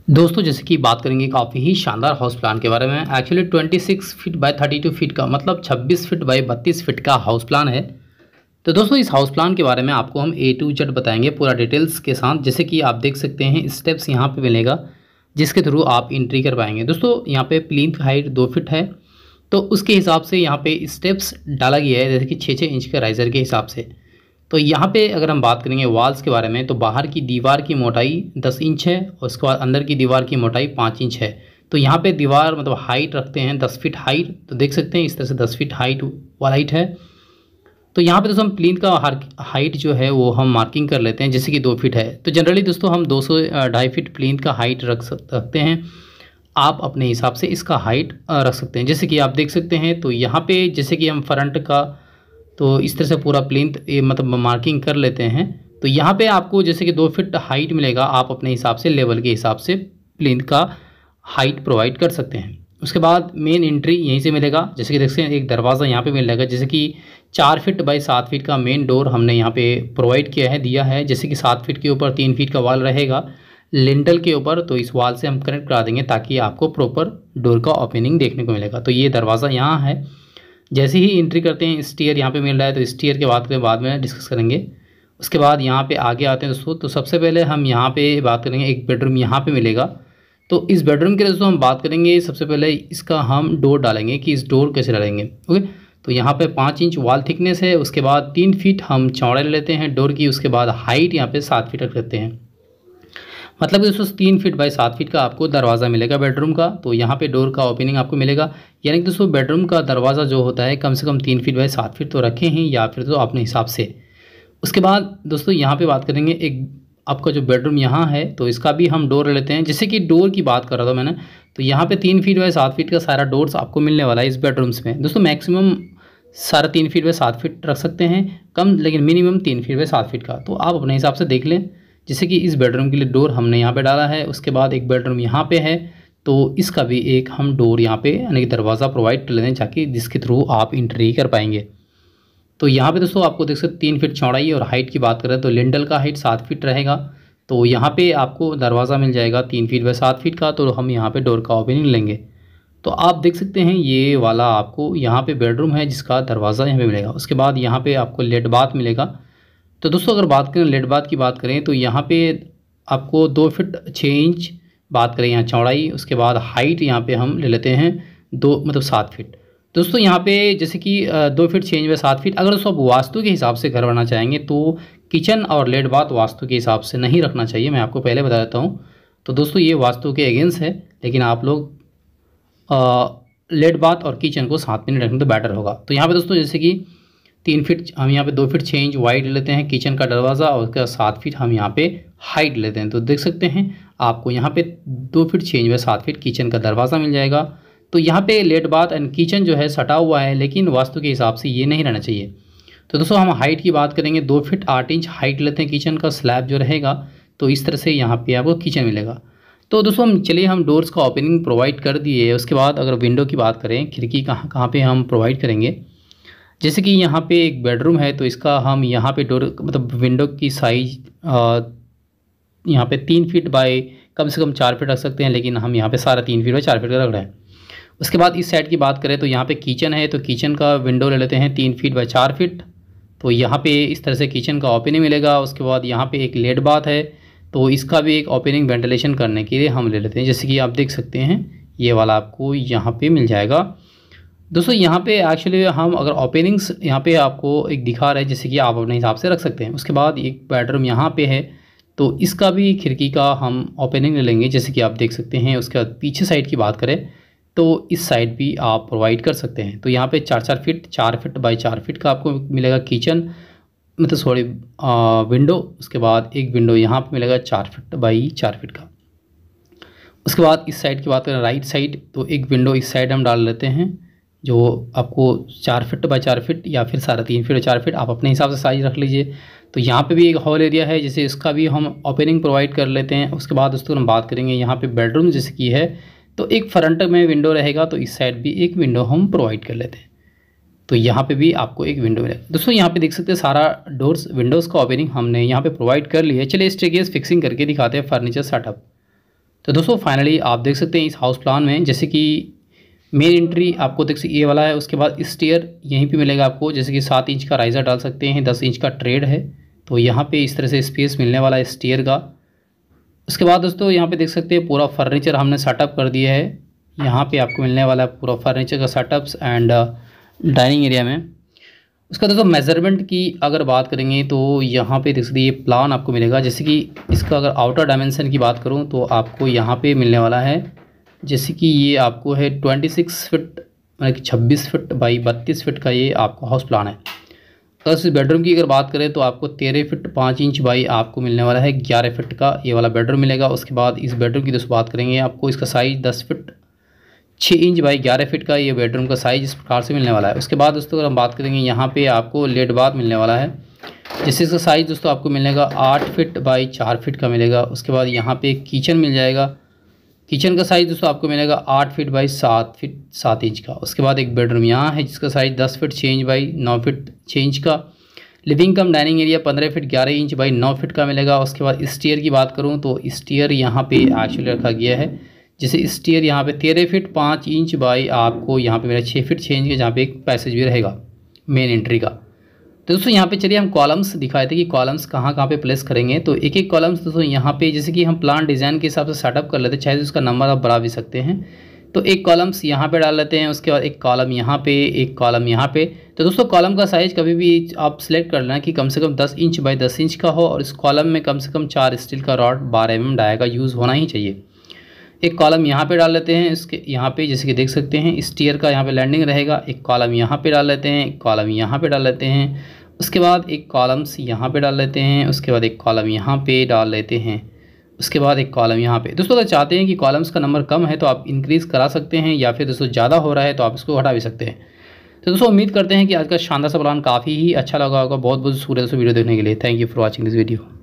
दोस्तों जैसे कि बात करेंगे काफ़ी ही शानदार हाउस प्लान के बारे में। एक्चुअली 26 फीट बाय 32 फीट का मतलब 26 फीट बाय 32 फीट का हाउस प्लान है। तो दोस्तों इस हाउस प्लान के बारे में आपको हम ए टू जेड बताएंगे पूरा डिटेल्स के साथ। जैसे कि आप देख सकते हैं स्टेप्स यहाँ पे मिलेगा जिसके थ्रू आप एंट्री कर पाएंगे। दोस्तों यहाँ पे प्लिंथ हाइट 2 फीट है, तो उसके हिसाब से यहाँ पे स्टेप्स डाला गया है, जैसे कि 6-6 इंच के राइजर के हिसाब से। तो यहाँ पे अगर हम बात करेंगे वॉल्स के बारे में, तो बाहर की दीवार की मोटाई 10 इंच है और उसके बाद अंदर की दीवार की मोटाई 5 इंच है। तो यहाँ पे दीवार मतलब हाइट रखते हैं 10 फीट हाइट। तो देख सकते हैं इस तरह से 10 फीट हाइट वाला हाइट है। तो यहाँ पे दोस्तों हम प्लिंथ का हाइट जो है वो हम मार्किंग कर लेते हैं, जैसे कि 2 फीट है। तो जनरली दोस्तों हम 200-2.5 फीट प्लिंथ का हाइट रखते हैं। आप अपने हिसाब से इसका हाइट रख सकते हैं, जैसे कि आप देख सकते हैं। तो यहाँ पे जैसे कि हम फ्रंट का तो इस तरह से पूरा प्लिंथ मतलब मार्किंग कर लेते हैं। तो यहाँ पे आपको जैसे कि 2 फीट हाइट मिलेगा, आप अपने हिसाब से लेवल के हिसाब से प्लिंथ का हाइट प्रोवाइड कर सकते हैं। उसके बाद मेन एंट्री यहीं से मिलेगा, जैसे कि देख सकते हैं एक दरवाज़ा यहाँ पे मिल जाएगा, जैसे कि 4 फीट बाई 7 फीट का मेन डोर हमने यहाँ पे प्रोवाइड किया है, दिया है। जैसे कि 7 फीट के ऊपर 3 फीट का वॉल रहेगा लिंटल के ऊपर, तो इस वॉल से हम कनेक्ट करा देंगे ताकि आपको प्रॉपर डोर का ओपनिंग देखने को मिलेगा। तो ये दरवाज़ा यहाँ है। जैसे ही एंट्री करते हैं स्टेयर यहाँ पे मिल रहा है, तो स्टेयर के बाद में डिस्कस करेंगे। उसके बाद यहाँ पे आगे आते हैं दोस्तों। तो सबसे पहले हम यहाँ पे बात करेंगे, एक बेडरूम यहाँ पे मिलेगा। तो इस बेडरूम के लिए दोस्तों हम बात करेंगे, सबसे पहले इसका हम डोर डालेंगे कि इस डोर कैसे डालेंगे। ओके, तो यहाँ पे 5 इंच वॉल थिकनेस है। उसके बाद 3 फीट हम चौड़ाई लेते हैं डोर की। उसके बाद हाइट यहाँ पे 7 फीट रख लेते हैं, मतलब दोस्तों 3 फीट बाई 7 फीट का आपको दरवाज़ा मिलेगा बेडरूम का। तो यहाँ पे डोर का ओपनिंग आपको मिलेगा, यानी कि दोस्तों बेडरूम का दरवाज़ा जो होता है कम से कम 3 फीट बाई 7 फीट तो रखें ही, या फिर तो अपने हिसाब से। उसके बाद दोस्तों यहाँ पे बात करेंगे, एक आपका जो बेडरूम यहाँ है तो इसका भी हम डोर लेते हैं। जैसे कि डोर की बात कर रहा था मैंने, तो यहाँ पे 3 फीट बाई 7 फीट का सारा डोर्स आपको मिलने वाला है इस बेडरूम्स में। दोस्तों मैक्सिमम सारा 3 फीट बाई 7 फीट रख सकते हैं कम, लेकिन मिनिमम 3 फीट बाई 7 फीट का तो आप अपने हिसाब से देख लें। जैसे कि इस बेडरूम के लिए डोर हमने यहाँ पे डाला है। उसके बाद एक बेडरूम यहाँ पे है, तो इसका भी एक हम डोर यहाँ पे यानी कि दरवाज़ा प्रोवाइड कर लेते हैं, ताकि जिसके थ्रू आप एंट्री कर पाएंगे। तो यहाँ पे दोस्तों आपको देख सकते 3 फीट चौड़ाई और हाइट की बात करें तो लिंटल का हाइट 7 फीट रहेगा। तो यहाँ पे आपको दरवाज़ा मिल जाएगा 3 फीट बाई 7 फीट का। तो हम यहाँ पे डोर का ओपनिंग लेंगे। तो आप देख सकते हैं ये वाला आपको यहाँ पे बेडरूम है जिसका दरवाज़ा यहाँ पे मिलेगा। उसके बाद यहाँ पे आपको लेट बाथ मिलेगा। तो दोस्तों अगर बात करें लेट बाथ की बात करें तो यहाँ पे आपको 2 फीट 6 इंच बात करें यहाँ चौड़ाई। उसके बाद हाइट यहाँ पे हम ले लेते हैं 7 फीट। दोस्तों यहाँ पे जैसे कि 2 फीट 6 इंच में 7 फीट। अगर दोस्तों आप वास्तु के हिसाब से घर बनाना चाहेंगे तो किचन और लेट बाथ वास्तु के हिसाब से नहीं रखना चाहिए, मैं आपको पहले बता देता हूँ। तो दोस्तों ये वास्तु के अगेंस्ट है, लेकिन आप लोग लेट बाथ और किचन को साथ में नहीं रखेंगे तो बेटर होगा। तो यहाँ पे दोस्तों जैसे कि 3 फीट हम यहाँ पे 2 फीट 6 इंच वाइड लेते हैं किचन का दरवाज़ा, और उसके बाद 7 फीट हम यहाँ पे हाइट लेते हैं। तो देख सकते हैं आपको यहाँ पे 2 फीट 6 इंच में 7 फीट किचन का दरवाज़ा मिल जाएगा। तो यहाँ पे लेट बाथ एंड किचन जो है सटा हुआ है, लेकिन वास्तु के हिसाब से ये नहीं रहना चाहिए। तो दोस्तों हम हाइट की बात करेंगे, 2 फीट 8 इंच हाइट लेते हैं किचन का स्लैब जो रहेगा। तो इस तरह से यहाँ पे आपको किचन मिलेगा। तो दोस्तों हम डोर्स का ओपनिंग प्रोवाइड कर दिए। उसके बाद अगर विंडो की बात करें, खिड़की कहाँ पे हम प्रोवाइड करेंगे, जैसे कि यहाँ पे एक बेडरूम है तो इसका हम यहाँ पे डोर मतलब विंडो की साइज यहाँ पे 3 फीट बाय कम से कम 4 फीट रख सकते हैं, लेकिन हम यहाँ पे सारा 3 फीट बाय 4 फीट का रख रहे हैं। उसके बाद इस साइड की बात करें तो यहाँ पे किचन है, तो किचन का विंडो ले लेते हैं 3 फीट बाय 4 फीट। तो यहाँ पे इस तरह से किचन का ओपनिंग मिलेगा। उसके बाद यहाँ पे एक लेट बाथ है, तो इसका भी एक ओपनिंग वेंटिलेशन करने के लिए हम ले लेते हैं। जैसे कि आप देख सकते हैं ये वाला आपको यहाँ पे मिल जाएगा। दोस्तों यहाँ पे एक्चुअली हम अगर ओपनिंग्स यहाँ पे आपको एक दिखा रहे हैं, जैसे कि आप अपने हिसाब से रख सकते हैं। उसके बाद एक बेडरूम यहाँ पे है, तो इसका भी खिड़की का हम ओपनिंग ले लेंगे, जैसे कि आप देख सकते हैं। उसके बाद पीछे साइड की बात करें तो इस साइड भी आप प्रोवाइड कर सकते हैं। तो यहाँ पे 4 फीट बाई 4 फीट का आपको मिलेगा किचन विंडो। उसके बाद एक विंडो यहाँ पे मिलेगा 4 फीट बाई 4 फीट का। उसके बाद इस साइड की बात करें राइट साइड, तो एक विंडो इस साइड हम डाल लेते हैं जो आपको 4 फीट बाई 4 फीट या फिर 3.5 फीट 4 फीट आप अपने हिसाब से साइज रख लीजिए। तो यहाँ पे भी एक हॉल एरिया है, जैसे इसका भी हम ओपनिंग प्रोवाइड कर लेते हैं। उसके बाद दोस्तों हम बात करेंगे यहाँ पे बेडरूम जैसे कि है, तो एक फ्रंट में विंडो रहेगा, तो इस साइड भी एक विंडो हम प्रोवाइड कर लेते हैं। तो यहाँ पे भी आपको एक विंडो मिलेगा। दोस्तों यहाँ पे देख सकते हैं सारा डोर्स विंडोज़ का ओपनिंग हमने यहाँ पे प्रोवाइड कर लिया है। चलिए स्टेयरकेस फिक्सिंग करके दिखाते हैं फर्नीचर सेटअप। तो दोस्तों फाइनली आप देख सकते हैं इस हाउस प्लान में जैसे कि मेन एंट्री आपको देख सकते ये वाला है, उसके बाद स्टेयर यहीं पे मिलेगा आपको, जैसे कि 7 इंच का राइज़र डाल सकते हैं, 10 इंच का ट्रेड है, तो यहाँ पे इस तरह से स्पेस मिलने वाला है स्टेयर का। उसके बाद दोस्तों यहाँ पे देख सकते हैं पूरा फर्नीचर हमने सेटअप कर दिया है, यहाँ पे आपको मिलने वाला है पूरा फर्नीचर का सेटअप्स एंड डाइनिंग एरिया में। उसका दोस्तों मेज़रमेंट की अगर बात करेंगे तो यहाँ पे देख सकते ये प्लान आपको मिलेगा, जैसे कि इसका अगर आउटर डायमेंशन की बात करूँ तो आपको यहाँ पे मिलने वाला है, जैसे कि ये आपको है 26 फीट मतलब कि 26 फीट बाई 32 फीट का ये आपको हाउस प्लान है। अगर इस बेडरूम की अगर बात करें तो आपको 13 फीट 5 इंच बाई आपको मिलने वाला है 11 फीट का ये वाला बेडरूम मिलेगा। उसके बाद इस बेडरूम की दोस्तों बात करेंगे, आपको इसका size 10 feet 6 inch by 11 feet का ये बेडरूम का साइज़ इस प्रकार से मिलने वाला है। उसके बाद दोस्तों अगर हम बात करेंगे यहाँ पे आपको लेट बाथ मिलने वाला है, जिससे इसका साइज़ दोस्तों आपको मिलेगा 8 फीट बाई 4 फीट का मिलेगा। उसके बाद यहाँ पे किचन मिल जाएगा, किचन का साइज़ दोस्तों आपको मिलेगा 8 फीट बाई 7 फीट 7 इंच का। उसके बाद एक बेडरूम यहाँ है जिसका size 10 feet 6 inch by 9 feet 6 inch का। Living cum dining area 15 feet 11 inch by 9 feet का मिलेगा। उसके बाद स्टेयर की बात करूँ तो स्टेयर यहाँ पे एक्चुअली रखा गया है, जैसे स्टेयर यहाँ पे 13 फीट 5 इंच बाई आपको यहाँ पे मेरा 6 फीट 6 इंच का, जहाँ पे एक पैसेज भी रहेगा मेन एंट्री का। तो दोस्तों यहाँ पे चलिए हम कॉलम्स दिखाए थे कि कॉलम्स कहाँ कहाँ पे प्लेस करेंगे। तो एक एक कॉलम्स दोस्तों यहाँ पे जैसे कि हम प्लान डिज़ाइन के हिसाब से सेटअप कर लेते हैं, चाहे तो उसका नंबर आप बढ़ा भी सकते हैं। तो एक कॉलम्स यहाँ पे डाल लेते हैं, उसके बाद एक कॉलम यहाँ पे, एक कॉलम यहाँ पे। तो दोस्तों कॉलम का साइज़ कभी भी आप सिलेक्ट कर लेना कि कम से कम 10 इंच बाई 10 इंच का हो, और इस कॉलम में कम से कम 4 स्टील का रॉड 12 mm डाई का यूज़ होना ही चाहिए। एक कॉलम यहाँ पे डाल लेते हैं, इसके यहाँ पे जैसे कि देख सकते हैं स्टीयर का यहाँ पे लैंडिंग रहेगा। एक कॉलम यहाँ पे डाल लेते हैं, एक कॉलम यहाँ पे डाल लेते हैं। उसके बाद एक कॉलम्स यहाँ पे डाल लेते हैं, उसके बाद एक कॉलम यहाँ पे डाल लेते हैं, उसके बाद एक कॉलम यहाँ पे। दोस्तों अगर चाहते हैं कि कॉलम्स का नंबर कम है तो आप इंक्रीज़ करा सकते हैं, या फिर दोस्तों ज़्यादा हो रहा है तो आप इसको हटा भी सकते हैं। तो दोस्तों उम्मीद करते हैं कि आज का शानदार सा प्लान काफ़ी ही अच्छा लगा होगा। बहुत बहुत शुक्रिया दोस्तों वीडियो देखने के लिए। Thank you for watching this video.